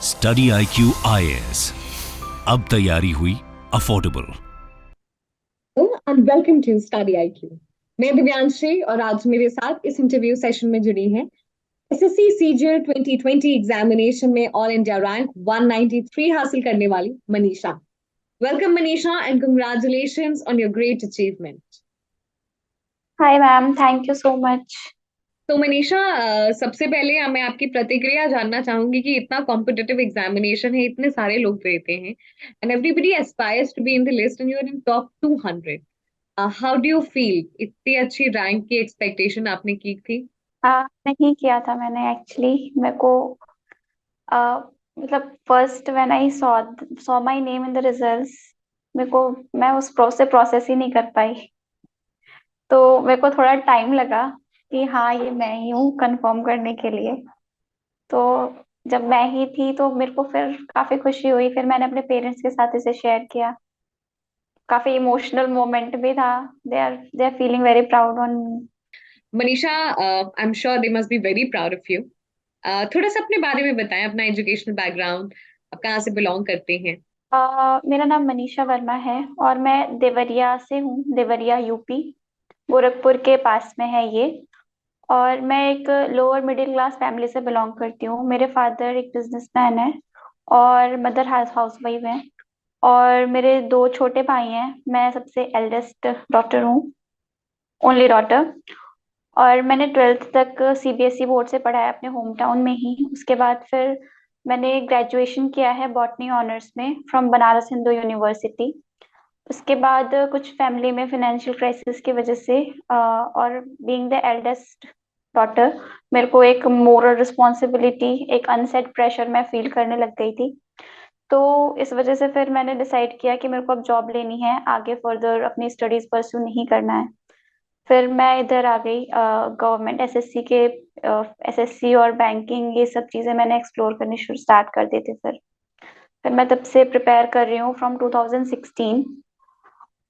Study IQ IAS, अब तैयारी हुई affordable. And welcome to study IQ. मैं दिव्यांशी और आज मेरे साथ इस इंटरव्यू सेशन में जुड़ी हैं एसएससी सीजीएल 2020 एग्जामिनेशन में ऑल इंडिया रैंक 193 हासिल करने वाली Manisha. Welcome Manisha and congratulations on your great achievement. Hi ma'am, thank you so much. तो मनीषा, सबसे पहले मैं आपकी प्रतिक्रिया जानना चाहूंगी कि इतना कॉम्पिटिटिव एग्जामिनेशन है, इतने सारे लोग देते हैं and everybody aspires to be in the list and you are in top 200। How do you feel? इतनी अच्छी रैंक की एक्सपेक्टेशन आपने की थी? नहीं किया था मैंने एक्चुअली। मेरे को आ, मतलब first when I saw my name in the results, मेरे को मैं उस प्रोसेस ही नहीं कर पाई। तो मेरे को थोड़ा टाइम लगा कि हाँ, ये मैं ही हूँ कंफर्म करने के लिए। तो जब मैं ही थी तो मेरे को फिर काफी खुशी हुई। फिर मैंने अपने पेरेंट्स के साथ इसे शेयर किया। काफी इमोशनल मोमेंट भी था। They are feeling very proud on me. Manisha, I am sure they must be very proud of you. थोड़ा सा अपने बारे में बताएं, अपना एजुकेशनल बैकग्राउंड, आप कहाँ से बिलोंग करते हैं? मेरा नाम मनीषा वर्मा है और मैं देवरिया से हूँ। देवरिया यूपी, गोरखपुर के पास में है ये। और मैं एक लोअर मिडिल क्लास फैमिली से बिलोंग करती हूँ। मेरे फादर एक बिजनेसमैन है और मदर हाउस वाइफ है। और मेरे दो छोटे भाई हैं। मैं सबसे एल्डेस्ट डॉटर हूँ, ओनली डॉटर। और मैंने ट्वेल्थ तक सीबीएसई बोर्ड से पढ़ा है अपने होम टाउन में ही। उसके बाद फिर मैंने ग्रेजुएशन किया है बॉटनी ऑनर्स में फ्रॉम बनारस हिंदू यूनिवर्सिटी। उसके बाद कुछ फैमिली में फाइनेंशियल क्राइसिस की वजह से और बीइंग द एल्डेस्ट डॉटर, मेरे को एक मोरल रिस्पॉन्सिबिलिटी, एक अनसेट प्रेशर मैं फील करने लग गई थी। तो इस वजह से फिर मैंने डिसाइड किया कि मेरे को अब जॉब लेनी है, आगे फर्दर अपनी स्टडीज परस्यू नहीं करना है। फिर मैं इधर आ गई गवर्नमेंट एसएससी के। एसएससी और बैंकिंग ये सब चीज़ें मैंने एक्सप्लोर करनी शुरू स्टार्ट कर दी थी। फिर मैं तब से प्रिपेयर कर रही हूँ फ्रॉम 2016।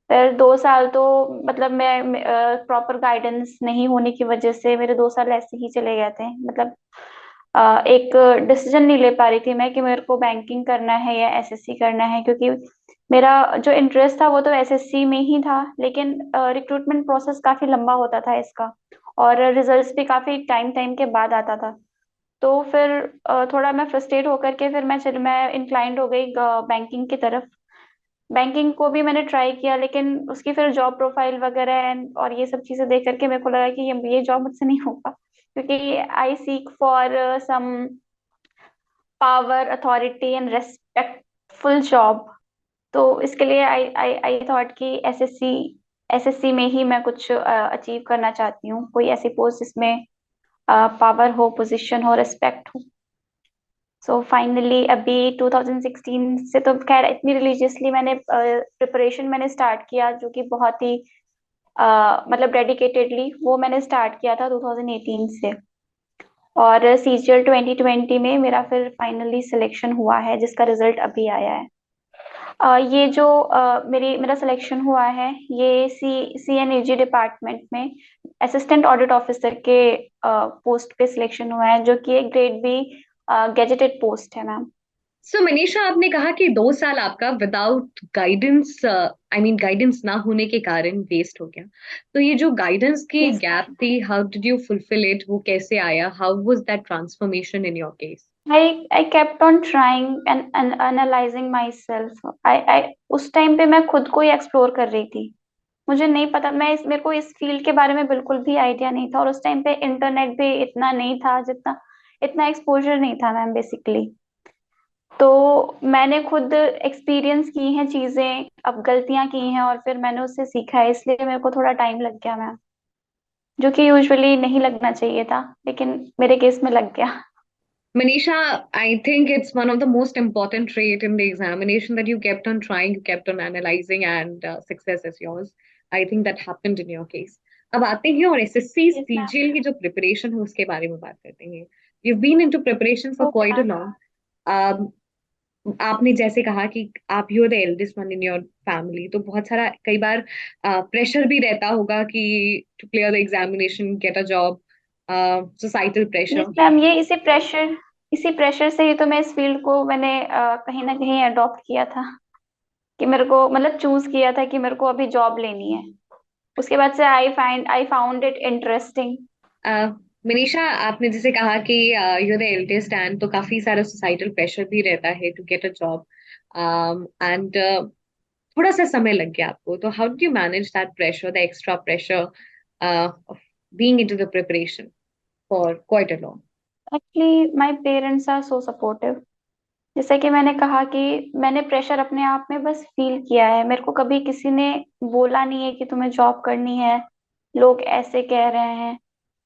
फिर 2 साल तो मतलब मैं प्रॉपर गाइडेंस नहीं होने की वजह से मेरे 2 साल ऐसे ही चले गए थे। मतलब एक डिसीजन नहीं ले पा रही थी मैं कि मेरे को बैंकिंग करना है या एसएससी करना है, क्योंकि मेरा जो इंटरेस्ट था वो तो एसएससी में ही था। लेकिन रिक्रूटमेंट प्रोसेस काफी लंबा होता था इसका, और रिजल्ट्स भी काफी टाइम टाइम के बाद आता था। तो फिर थोड़ा मैं फ्रस्ट्रेट होकर के फिर मैं इंक्लाइंड हो गई बैंकिंग की तरफ। बैंकिंग को भी मैंने ट्राई किया, लेकिन उसकी फिर जॉब प्रोफाइल वगैरह और ये सब चीजें देख करके मेरे को लगा कि ये जॉब मुझसे नहीं होगा, क्योंकि I seek for some power, authority and respectful job. तो इसके लिए आई आई आई थॉट कि एसएससी में ही मैं कुछ अचीव करना चाहती हूँ, कोई ऐसी पोस्ट जिसमें पावर हो, पोजीशन हो, रेस्पेक्ट हो। सो फाइनली अभी 2016 से तो खैर इतनी रिलीजियसली मैंने प्रिपरेशन मैंने स्टार्ट किया, जो कि बहुत ही मतलब डेडिकेटेडली वो मैंने स्टार्ट किया था 2018 से। और सीजीएल 2020 में मेरा फिर फाइनली सिलेक्शन हुआ है, जिसका रिजल्ट अभी आया है। ये जो मेरा सिलेक्शन हुआ है, ये सीएनएजी डिपार्टमेंट में असिस्टेंट ऑडिट ऑफिसर के पोस्ट पे सिलेक्शन हुआ है, जो कि एक ग्रेड बी गेजेटेड पोस्ट है मैम। सो मनीषा, आपने कहा कि 2 साल आपका without guidance, I mean guidance ना होने के कारण वेस्ट हो गया। तो ये जो गाइडेंस की यस, गैप थी, how did you fulfil it? वो कैसे आया? How was that transformation in your case? I kept on trying and analysing myself. I उस टाइम पे मैं खुद को ही एक्सप्लोर कर रही थी। मुझे नहीं पता, मेरे को इस फील्ड के बारे में बिल्कुल भी आइडिया नहीं था, और उस टाइम पे इंटरनेट भी इतना नहीं था, जितना इतना एक्सपोजर नहीं था मैम बेसिकली। तो मैंने खुद एक्सपीरियंस की हैं चीजें, अब गलतियां की हैं, और फिर मैंने उससे सीखा है, इसलिए मेरे को थोड़ा टाइम लग गया मैम, जो कि यूजुअली नहीं लगना चाहिए था, लेकिन मेरे केस में लग गया। Manisha, I think it's one of the most important trait in the examination that you kept on trying, you kept on analyzing, and success is yours. I think that happened in your case. अब आते हैं और SSC yes ma'am. CGL की जो preparation है उसके बारे में बात करते हैं। You've been into preparation for okay quite a ma'am. long. Um, आपने जैसे कहा कि आप you are the eldest one in your family, तो बहुत सारा कई बार प्रेशर भी रहता होगा कि to clear the examination, get a job, societal yes pressure. Ma'am, ये इसे प्रेशर इसी प्रेशर से ही तो मैं इस फील्ड को मैंने कहीं ना कहीं अडॉप्ट किया था, कि मेरे को मतलब चूज किया था कि मेरे को अभी जॉब लेनी है। उसके बाद से आई फाउंड इट इंटरेस्टिंग। अ, मनीषा, आपने जैसे कहा कि यू द एल्डेस्ट एंड तो काफी सारा सोसाइटल प्रेशर भी रहता है to get a job, and थोड़ा सा समय लग गया आपको, तो how do you manage that pressure, the extra pressure of being into the preparation for quite a long? Actually my parents are so supportive. जैसे कि मैंने कहा कि मैंने प्रेशर अपने आप में बस फील किया है, मेरे को कभी किसी ने बोला नहीं है कि तुम्हें जॉब करनी है, लोग ऐसे कह रहे हैं।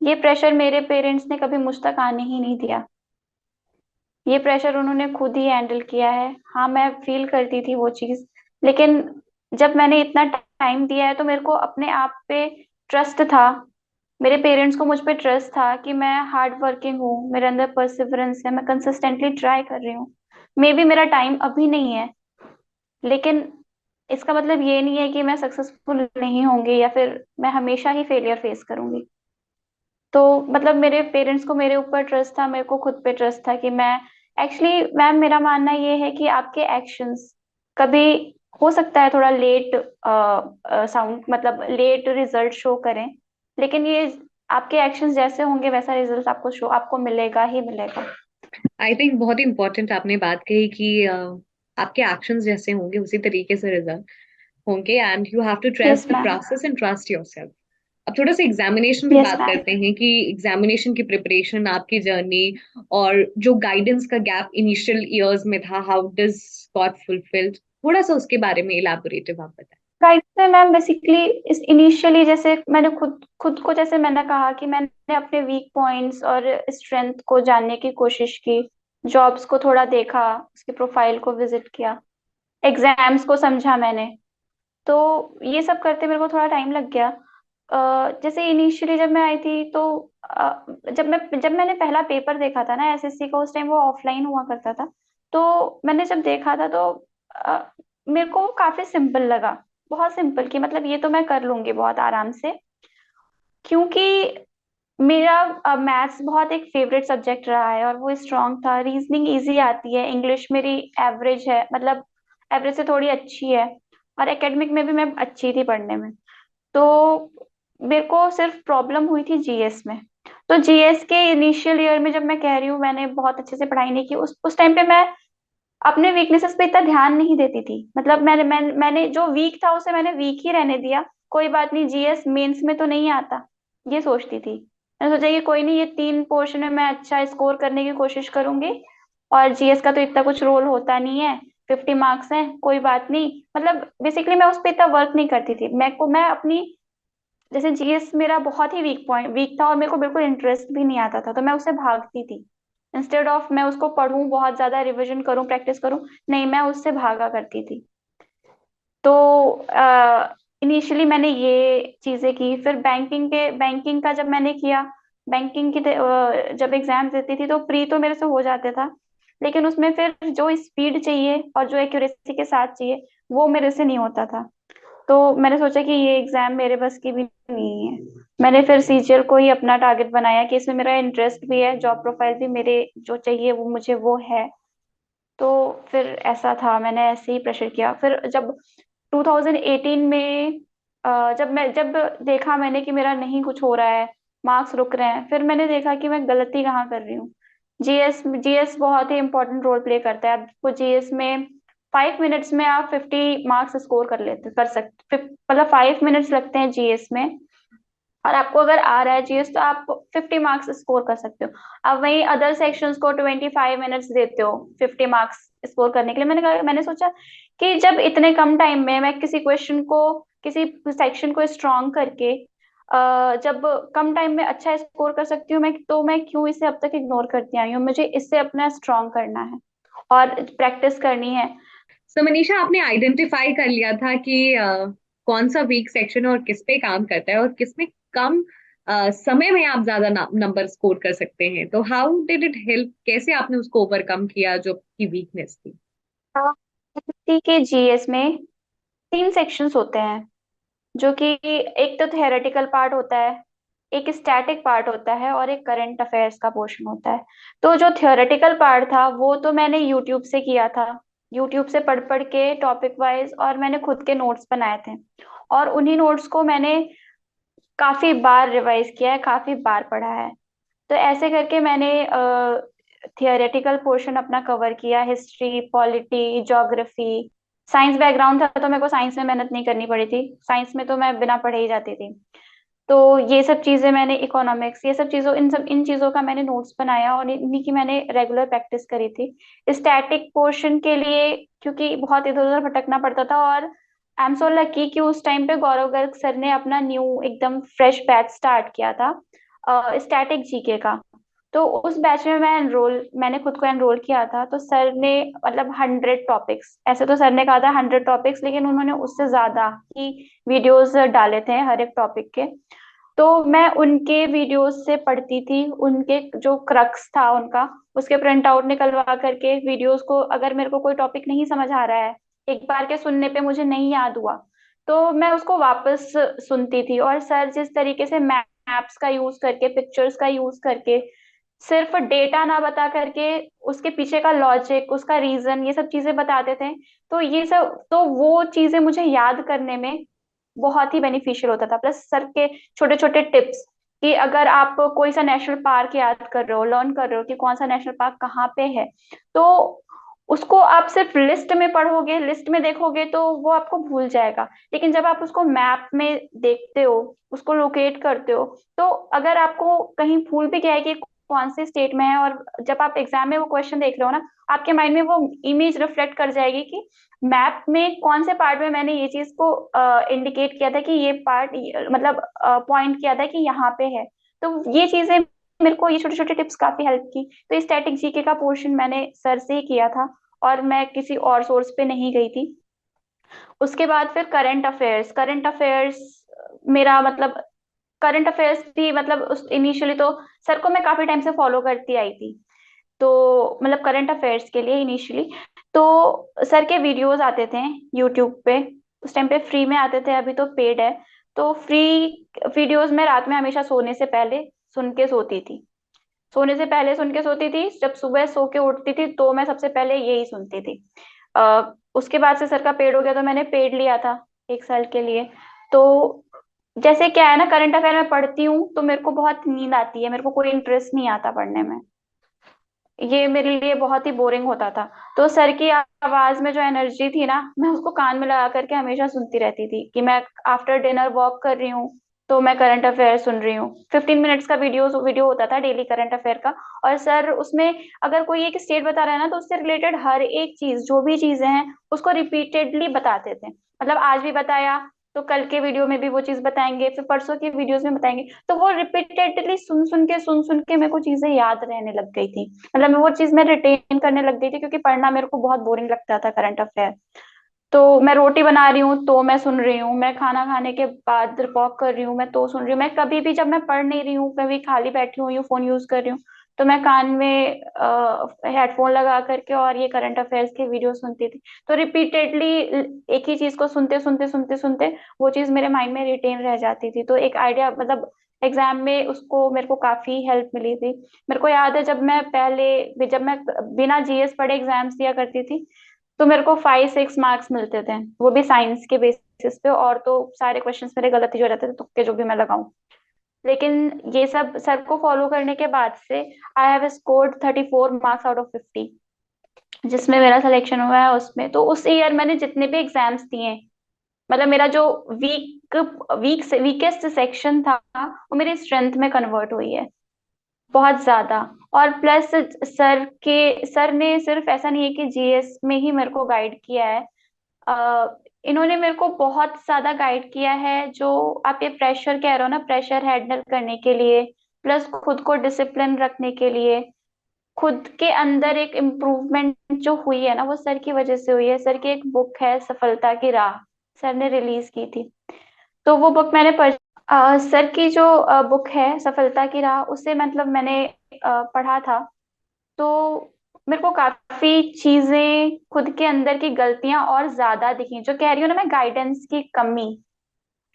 ये प्रेशर मेरे पेरेंट्स ने कभी मुझ तक आने ही नहीं दिया। ये प्रेशर उन्होंने खुद ही हैंडल किया है। हाँ, मैं फील करती थी वो चीज, लेकिन जब मैंने इतना टाइम दिया है तो मेरे को अपने आप पे ट्रस्ट था। मेरे पेरेंट्स को मुझ पे ट्रस्ट था कि मैं हार्ड वर्किंग हूँ, मेरे अंदर परसिवरेंस है, मैं कंसिस्टेंटली ट्राई कर रही हूँ। मे बी मेरा टाइम अभी नहीं है, लेकिन इसका मतलब ये नहीं है कि मैं सक्सेसफुल नहीं होंगी या फिर मैं हमेशा ही फेलियर फेस करूंगी। तो मतलब मेरे पेरेंट्स को मेरे ऊपर ट्रस्ट था, मेरे को खुद पे ट्रस्ट था कि मैं एक्चुअली मैम, मेरा मानना ये है कि आपके एक्शंस कभी हो सकता है थोड़ा लेट साउंड मतलब लेट रिजल्ट शो करें, लेकिन ये आपके एक्शंस जैसे होंगे वैसा रिजल्ट आपको मिलेगा ही मिलेगा। आई थिंक बहुत ही इंपॉर्टेंट आपने बात कही कि आपके एक्शंस जैसे होंगे उसी तरीके से रिजल्ट होंगे, and you have to yes trust the ma'am. Process and trust yourself. अब थोड़ा सा एग्जामिनेशन पे यस बात मैम। करते हैं कि एग्जामिनेशन की प्रिपरेशन, आपकी जर्नी और जो गाइडेंस का गैप इनिशियल ईयर्स में था, हाउ डज गॉट फुलफिल्ड, थोड़ा सा उसके बारे में इलैबोरेटिव आप बताएं। राइट में मैम, बेसिकली इस इनिशियली जैसे मैंने खुद खुद को जैसे मैंने कहा कि मैंने अपने वीक पॉइंट्स और स्ट्रेंथ को जानने की कोशिश की, जॉब्स को थोड़ा देखा, उसके प्रोफाइल को विजिट किया, एग्जाम्स को समझा मैंने। तो ये सब करते मेरे को थोड़ा टाइम लग गया। जैसे इनिशियली जब मैं आई थी तो जब मैंने पहला पेपर देखा था ना एसएससी का, उस टाइम वो ऑफलाइन हुआ करता था। तो मैंने जब देखा था तो अ, मेरे को काफी सिंपल लगा, बहुत सिंपल, कि मतलब ये तो मैं कर लूंगी बहुत आराम से, क्योंकि मेरा मैथ्स बहुत एक फेवरेट सब्जेक्ट रहा है और वो स्ट्रांग था। रीजनिंग इजी आती है, इंग्लिश मेरी एवरेज है, मतलब एवरेज से थोड़ी अच्छी है, और एकेडमिक में भी मैं अच्छी थी पढ़ने में। तो मेरे को सिर्फ प्रॉब्लम हुई थी जीएस में। तो जीएस के इनिशियल ईयर में जब मैं कह रही हूँ मैंने बहुत अच्छे से पढ़ाई नहीं की, उस टाइम पे मैं अपने वीकनेसेस पे इतना ध्यान नहीं देती थी। मतलब मैंने जो वीक था उसे मैंने वीक ही रहने दिया, कोई बात नहीं, जीएस मेंस में तो नहीं आता, ये सोचती थी। मैंने सोचा कि कोई नहीं, ये 3 पोर्शन में मैं अच्छा स्कोर करने की कोशिश करूंगी, और जीएस का तो इतना कुछ रोल होता नहीं है, 50 मार्क्स हैं, कोई बात नहीं। मतलब बेसिकली मैं उस पर इतना वर्क नहीं करती थी। मैं अपनी जैसे जीएस मेरा बहुत ही वीक था और मेरे को बिल्कुल इंटरेस्ट भी नहीं आता था, तो मैं उससे भागती थी। इंस्टेड ऑफ मैं उसको पढूं, बहुत ज्यादा रिवीजन करूं, प्रैक्टिस करूं, नहीं, मैं उससे भागा करती थी। तो इनिशियली मैंने ये चीजें की। फिर बैंकिंग का जब मैंने किया, जब एग्जाम देती थी तो प्री तो मेरे से हो जाते था, लेकिन उसमें फिर जो स्पीड चाहिए और जो एक्यूरेसी के साथ चाहिए वो मेरे से नहीं होता था। तो मैंने सोचा कि ये एग्जाम मेरे बस की भी नहीं है। मैंने फिर सीजीएल को ही अपना टारगेट बनाया कि इसमें मेरा इंटरेस्ट भी है, जॉब प्रोफाइल भी मेरे जो चाहिए वो मुझे वो है। तो फिर ऐसा था, मैंने ऐसे ही प्रेशर किया। फिर जब 2018 में जब देखा मैंने कि मेरा नहीं कुछ हो रहा है, मार्क्स रुक रहे हैं, फिर मैंने देखा कि मैं गलती कहाँ कर रही हूँ। जीएस जीएस बहुत ही इंपॉर्टेंट रोल प्ले करता है। आपको जीएस में 5 मिनट्स में आप 50 मार्क्स स्कोर कर सकते, मतलब 5 मिनट्स लगते हैं जीएस में, और आपको अगर आ रहा है जीएस तो आप 50 मार्क्स स्कोर कर सकते हो। अब वहीं अदर सेक्शंस को 25 मिनट्स देते हो 50 मार्क्स स्कोर करने के लिए। मैंने सोचा कि जब इतने कम टाइम में मैं किसी सेक्शन को स्ट्रॉन्ग करके जब कम टाइम में अच्छा स्कोर कर सकती हूँ, मैं क्यों इसे अब तक इग्नोर करती आई हूँ। मुझे इससे अपना स्ट्रॉन्ग करना है और प्रैक्टिस करनी है। सो मनीषा, आपने आइडेंटिफाई कर लिया था कि कौन सा वीक सेक्शन और किस पे काम करता है और किस में कम समय में आप ज्यादा नंबर स्कोर कर सकते हैं, तो हाउ डिड इट हेल्प, कैसे आपने उसको ओवरकम किया जो आपकी वीकनेस थी? एसएससी के जीएस में 3 सेक्शंस होते हैं, जो कि एक तो थ्योरेटिकल पार्ट होता है, एक स्टैटिक पार्ट होता है और एक करंट अफेयर्स का पोर्शन होता है। तो जो थियोरेटिकल पार्ट था वो तो मैंने यूट्यूब से किया था, यूट्यूब से पढ़ पढ़ के टॉपिक वाइज, और मैंने खुद के नोट्स बनाए थे, और उन्हीं नोट्स को मैंने काफी बार रिवाइज किया है, काफी बार पढ़ा है। तो ऐसे करके मैंने थियोरेटिकल पोर्शन अपना कवर किया, history, polity, geography. Science background था तो मेरे को साइंस में मेहनत नहीं करनी पड़ी थी, साइंस में तो मैं बिना पढ़े ही जाती थी। तो ये सब चीजें मैंने, इकोनॉमिक्स, ये सब चीजों, इन चीजों का मैंने नोट्स बनाया और इन्हीं की मैंने रेगुलर प्रैक्टिस करी थी। स्टैटिक पोर्शन के लिए क्योंकि बहुत इधर उधर भटकना पड़ता था, और आई एम सो लकी कि उस टाइम पे गौरव गर्ग सर ने अपना न्यू एकदम फ्रेश बैच स्टार्ट किया था स्टैटिक जीके का। तो उस बैच में मैंने खुद को एनरोल किया था। तो सर ने मतलब 100 टॉपिक्स, ऐसे तो सर ने कहा था 100 टॉपिक्स, लेकिन उन्होंने उससे ज्यादा ही वीडियोस डाले थे हर एक टॉपिक के। तो मैं उनके वीडियोस से पढ़ती थी, उनके जो क्रक्स था उनका, उसके प्रिंट आउट निकलवा करके वीडियोस को, अगर मेरे को कोई टॉपिक नहीं समझ आ रहा है, एक बार के सुनने पे मुझे नहीं याद हुआ, तो मैं उसको वापस सुनती थी। और सर जिस तरीके से मैप्स का यूज करके, पिक्चर्स का यूज करके, सिर्फ डेटा ना बता करके उसके पीछे का लॉजिक, उसका रीजन, ये सब चीजें बताते थे, तो ये सब, तो वो चीजें मुझे याद करने में बहुत ही बेनिफिशियल होता था। प्लस सर के छोटे छोटे टिप्स, कि अगर आप कोई सा नेशनल पार्क याद कर रहे हो, लर्न कर रहे हो कि कौन सा नेशनल पार्क कहाँ पे है, तो उसको आप सिर्फ लिस्ट में पढ़ोगे, लिस्ट में देखोगे तो वो आपको भूल जाएगा। लेकिन जब आप उसको मैप में देखते हो, उसको लोकेट करते हो, तो अगर आपको कहीं भूल भी गया है कि कौन से स्टेट में है, और जब आप एग्जाम में वो क्वेश्चन देख रहे हो ना, आपके माइंड में वो इमेज रिफ्लेक्ट कर जाएगी कि मैप में कौन से पार्ट में मैंने ये चीज को इंडिकेट किया था कि ये पार्ट, मतलब पॉइंट किया था कि यहाँ पे है। तो ये चीजें, मेरे को ये छोटे छोटे टिप्स काफी हेल्प की। तो स्टैटिक जीके का पोर्शन मैंने सर से ही किया था, और मैं किसी और सोर्स पे नहीं गई थी। उसके बाद फिर करंट अफेयर्स मेरा मतलब, करंट अफेयर्स भी मतलब उस इनिशियली तो सर को मैं काफी टाइम से फॉलो करती आई थी, तो मतलब करंट अफेयर्स के लिए इनिशियली तो सर के वीडियोस आते थे यूट्यूब पे। उस टाइम पे फ्री में आते थे, अभी तो पेड है। तो फ्री वीडियोस में रात में हमेशा सोने से पहले सुन के सोती थी, सोने से पहले सुन के सोती थी, जब सुबह सो के उठती थी तो मैं सबसे पहले यही सुनती थी। उसके बाद से सर का पेड हो गया, तो मैंने पेड लिया था 1 साल के लिए। तो जैसे क्या है ना, करंट अफेयर में पढ़ती हूँ तो मेरे को बहुत नींद आती है, मेरे को कोई इंटरेस्ट नहीं आता पढ़ने में, ये मेरे लिए बहुत ही बोरिंग होता था। तो सर की आवाज में जो एनर्जी थी ना, मैं उसको कान में लगा करके हमेशा सुनती रहती थी, कि मैं आफ्टर डिनर वॉक कर रही हूँ तो मैं करंट अफेयर सुन रही हूँ। 15 मिनट्स का वीडियो होता था डेली करंट अफेयर का। और सर उसमें अगर कोई एक स्टेट बता रहा है ना, तो उससे रिलेटेड हर एक चीज, जो भी चीजें हैं उसको रिपीटेडली बताते थे। मतलब आज भी बताया तो कल के वीडियो में भी वो चीज बताएंगे, फिर परसों के वीडियोस में बताएंगे। तो वो रिपीटेडली सुन सुन के मेरे को चीजें याद रहने लग गई थी, मतलब मैं वो चीज मैं रिटेन करने लग गई थी, क्योंकि पढ़ना मेरे को बहुत बोरिंग लगता था करंट अफेयर। तो मैं रोटी बना रही हूँ तो मैं सुन रही हूँ, मैं खाना खाने के बाद वॉक कर रही हूँ मैं तो सुन रही हूँ, मैं कभी भी जब मैं पढ़ नहीं रही हूँ, कभी खाली बैठी हूँ, ये फोन यूज कर रही हूँ, तो मैं कान में हेडफोन लगा करके और ये करंट अफेयर्स के वीडियो सुनती थी। तो रिपीटेडली एक ही चीज को सुनते सुनते सुनते सुनते वो चीज मेरे माइंड में रिटेन रह जाती थी। तो एक आइडिया, मतलब एग्जाम में उसको मेरे को काफी हेल्प मिली थी। मेरे को याद है जब मैं बिना जीएस पढ़े एग्जाम्स दिया करती थी, तो मेरे को 5-6 मार्क्स मिलते थे, वो भी साइंस के बेसिस पे, और तो सारे क्वेश्चंस मेरे गलत ही हो जाते थे, तुक्के जो भी मैं लगाऊं। लेकिन ये सब सर को फॉलो करने के बाद से I have scored 34 marks out of 50, जिसमें मेरा सिलेक्शन हुआ है उसमें। तो उस ईयर मैंने जितने भी एग्जाम्स दिए, मतलब मेरा जो वीकेस्ट सेक्शन था वो मेरी स्ट्रेंथ में कन्वर्ट हुई है बहुत ज्यादा। और प्लस सर ने सिर्फ ऐसा नहीं है कि जीएस में ही मेरे को गाइड किया है, इन्होंने मेरे को बहुत ज्यादा गाइड किया है। जो आप ये प्रेशर कह रहे हो ना, प्रेशर हैंडल करने के लिए, प्लस खुद को डिसिप्लिन रखने के लिए, खुद के अंदर एक इम्प्रूवमेंट जो हुई है ना, वो सर की वजह से हुई है। सर की एक बुक है सफलता की राह, सर ने रिलीज की थी, तो वो बुक मैंने पढ़, सर की जो बुक है सफलता की राह, उसे मतलब मैंने पढ़ा था। तो मेरे को काफी चीजें, खुद के अंदर की गलतियां और ज्यादा दिखी, जो कह रही हूँ ना मैं, गाइडेंस की कमी,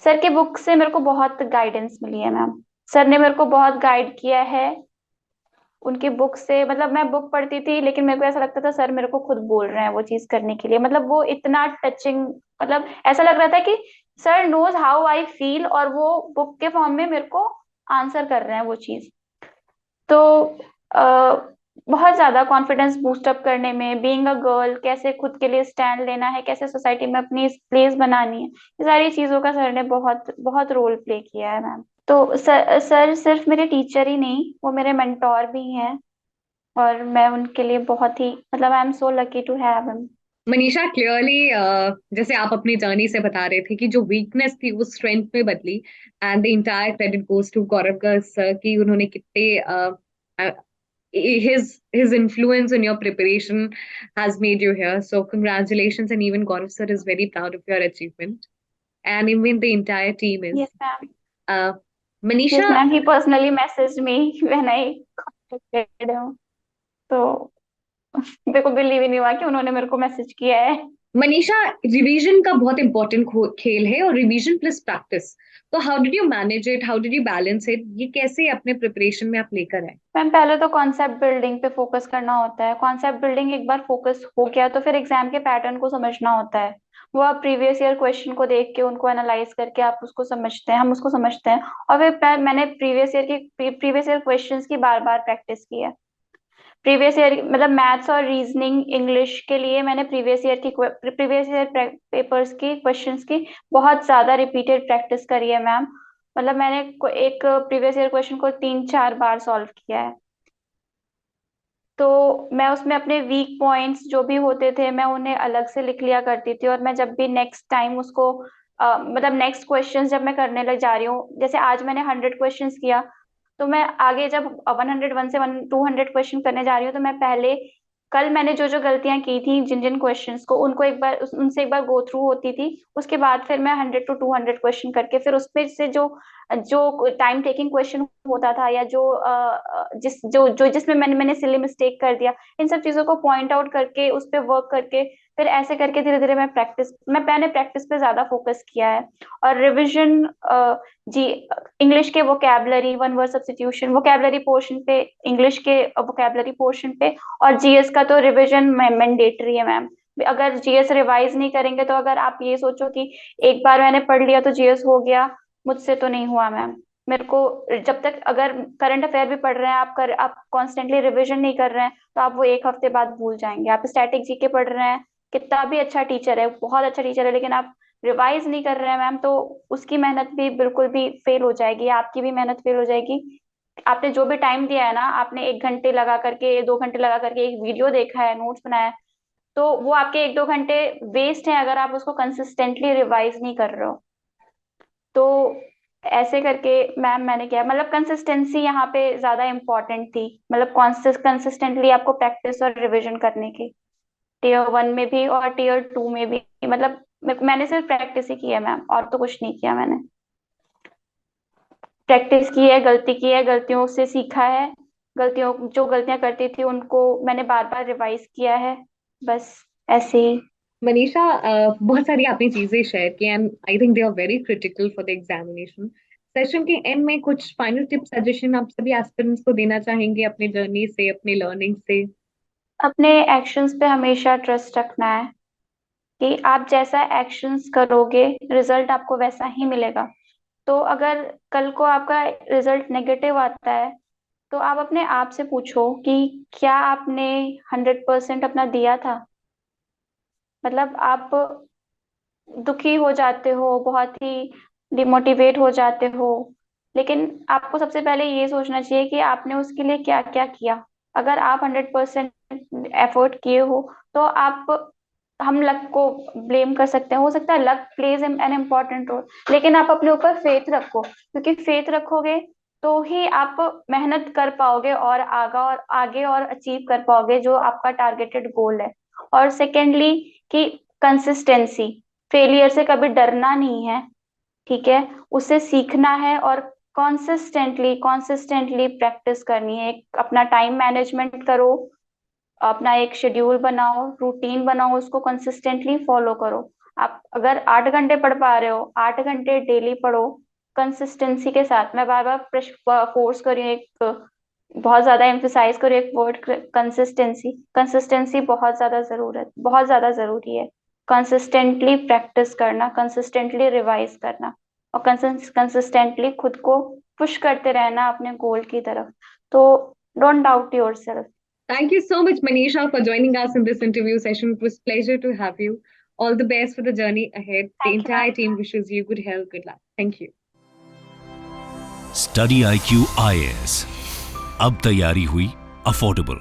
सर के बुक से मेरे को बहुत गाइडेंस मिली है मैम। सर ने मेरे को बहुत गाइड किया है उनकी बुक से। मतलब मैं बुक पढ़ती थी लेकिन मेरे को ऐसा लगता था सर मेरे को खुद बोल रहे हैं वो चीज करने के लिए। मतलब वो इतना टचिंग, मतलब ऐसा लग रहा था कि sir knows how I feel और वो बुक के फॉर्म में मेरे को आंसर कर रहे हैं वो चीज। तो आ, बहुत ज्यादा कॉन्फिडेंस बूस्ट अप करने में, बीइंग अ गर्ल कैसे खुद के लिए स्टैंड लेना है, कैसे सोसाइटी में अपनी प्लेस बनानी है, ये सारी चीजों का सर ने बहुत बहुत रोल प्ले किया है मैम। तो सर सिर्फ मेरे टीचर ही नहीं, वो मेरे मेंटोर भी हैं और मैं उनके लिए बहुत ही, मतलब I am so lucky to have him. Manisha, clearly जैसे आप अपनी जर्नी से बता रहे थे कि जो वीकनेस थी वो स्ट्रेंथ में बदली, and the entire credit goes to Gaurav Garg sir कि उन्होंने कितने his influence in your preparation has made you here. So congratulations, and even Gaurav sir is very proud of your achievement, and even the entire team is. Yes ma'am. Uh, yes Manisha, ma'am, he personally message me when I contacted him. तो मेरे को believe ही नहीं हुआ कि उन्होंने मेरे को message किया है। मनीषा, रिवीजन का बहुत इंपॉर्टेंट खेल है, और रिवीजन प्लस प्रैक्टिस, तो how did you manage it, how did you balance it, ये कैसे अपने प्रिपरेशन में आप लेकर आए? मैम पहले तो कॉन्सेप्ट बिल्डिंग पे फोकस करना होता है। कॉन्सेप्ट बिल्डिंग एक बार फोकस हो गया तो फिर एग्जाम के पैटर्न को समझना होता है। वो आप प्रीवियस ईयर क्वेश्चन को देख के उनको एनालाइज करके आप उसको समझते हैं, हम उसको समझते हैं। और फिर मैंने प्रीवियस ईयर क्वेश्चंस की बार बार प्रैक्टिस की है। प्रीवियस ईयर मतलब मैथ्स और रीजनिंग इंग्लिश के लिए मैंने प्रीवियस ईयर पेपर्स की क्वेश्चंस की बहुत ज्यादा रिपीटेड प्रैक्टिस करी है मैम। मतलब मैंने एक प्रीवियस ईयर क्वेश्चन को 3-4 बार सॉल्व किया है। तो मैं उसमें अपने वीक पॉइंट्स जो भी होते थे मैं उन्हें अलग से लिख लिया करती थी, और मैं जब भी नेक्स्ट टाइम उसको मतलब नेक्स्ट क्वेश्चंस जब मैं करने लग जा रही हूँ, जैसे आज मैंने 100 क्वेश्चंस किया, तो मैं आगे जब 101 से 200 क्वेश्चन करने जा रही हूँ तो मैं पहले कल मैंने जो जो गलतियां की थी जिन जिन क्वेश्चंस को उनको एक बार उनसे एक बार गो थ्रू होती थी। उसके बाद फिर मैं 100 to 200 क्वेश्चन करके फिर उसमें से जो जो टाइम टेकिंग क्वेश्चन होता था या जो जिसमें मैंने सिली मिस्टेक कर दिया, इन सब चीजों को पॉइंट आउट करके उस पर वर्क करके फिर ऐसे करके धीरे धीरे मैंने प्रैक्टिस पे ज्यादा फोकस किया है। और रिविजन, जी, इंग्लिश के vocabulary, one word substitution vocabulary portion पे, इंग्लिश के वोकैबलरी पोर्शन पे, और जीएस का तो रिविजन मैंडेटरी है मैम। अगर जीएस रिवाइज नहीं करेंगे तो अगर आप ये सोचो कि एक बार मैंने पढ़ लिया तो जीएस हो गया, मुझसे तो नहीं हुआ मैम। मेरे को जब तक अगर करंट अफेयर भी पढ़ रहे हैं आप कॉन्स्टेंटली रिविजन नहीं कर रहे हैं तो आप वो एक हफ्ते बाद भूल जाएंगे। आप स्टैटिक जीके पढ़ रहे हैं, कितना भी अच्छा टीचर है, बहुत अच्छा टीचर है, लेकिन आप रिवाइज नहीं कर रहे हैं मैम तो उसकी मेहनत भी बिल्कुल भी फेल हो जाएगी, आपकी भी मेहनत फेल हो जाएगी। आपने जो भी टाइम दिया है ना, आपने 1 घंटे लगा करके 2 घंटे लगा करके एक वीडियो देखा है, नोट्स बनाया है, तो वो आपके 1-2 घंटे वेस्ट हैं अगर आप उसको कंसिस्टेंटली रिवाइज नहीं कर रहे हो। तो ऐसे करके मैम मैंने किया, मतलब कंसिस्टेंसी यहाँ पे ज्यादा इम्पोर्टेंट थी। मतलब कंसिस्टेंटली आपको प्रैक्टिस और रिवीजन करने की, टीयर 1 में भी और टीयर 2 में भी। मतलब मैंने सिर्फ प्रैक्टिस ही की है मैम, और तो कुछ नहीं किया मैंने। प्रैक्टिस की है, गलती की है, गलतियों से सीखा है, गलतियां करती थी उनको मैंने बार बार रिवाइज किया है, बस ऐसे ही। मनीषा, बहुत सारी आपने चीजें शेयर की, and I think they are very critical for the examination session के एंड में। कुछ फाइनल टिप सजेशन आप सभी एस्पिरेंट्स को देना चाहेंगे अपने जर्नी से, अपने लर्निंग से? अपने एक्शंस पे हमेशा ट्रस्ट रखना है कि आप जैसा एक्शंस करोगे रिजल्ट आपको वैसा ही मिलेगा। तो अगर कल को आपका रिजल्ट नेगेटिव आता है तो आप अपने आप से पूछो कि क्या आपने 100% अपना दिया था। मतलब आप दुखी हो जाते हो, बहुत ही डिमोटिवेट हो जाते हो, लेकिन आपको सबसे पहले ये सोचना चाहिए कि आपने उसके लिए क्या क्या किया। अगर आप 100% एफर्ट किए हो तो आप, हम लक को ब्लेम कर सकते हैं, हो सकता है luck plays an important role, लेकिन आप अपने ऊपर फेथ रखो, क्योंकि फेथ रखोगे तो ही आप मेहनत कर पाओगे और आगे और अचीव कर पाओगे जो आपका टारगेटेड गोल है। और सेकेंडली कि कंसिस्टेंसी, फेलियर से कभी डरना नहीं है, ठीक है, उससे सीखना है और कॉन्सिस्टेंटली कॉन्सिस्टेंटली प्रैक्टिस करनी है। एक अपना टाइम मैनेजमेंट करो, अपना एक शेड्यूल बनाओ, रूटीन बनाओ, उसको कंसिस्टेंटली फॉलो करो। आप अगर 8 घंटे पढ़ पा रहे हो, 8 घंटे डेली पढ़ो, कंसिस्टेंसी के साथ मैं बार बार फोर्स कर रही हूँ, एक बहुत ज्यादा एम्फेसाइज करो एक वर्ड, कंसिस्टेंसी। कंसिस्टेंसी बहुत ज्यादा जरूरी है। कंसिस्टेंटली प्रैक्टिस करना, कंसिस्टेंटली रिवाइज करना और कंसिस्टेंटली खुद को पुश करते रहना अपने गोल की तरफ। तो don't doubt yourself. Thank you so much, Manisha, for joining us in this interview session. It was a pleasure to have you. All the best for the journey ahead. The Thank you, entire ma'am. team wishes you good health, good luck. Thank you. Study IQ IAS, अब तैयारी हुई affordable.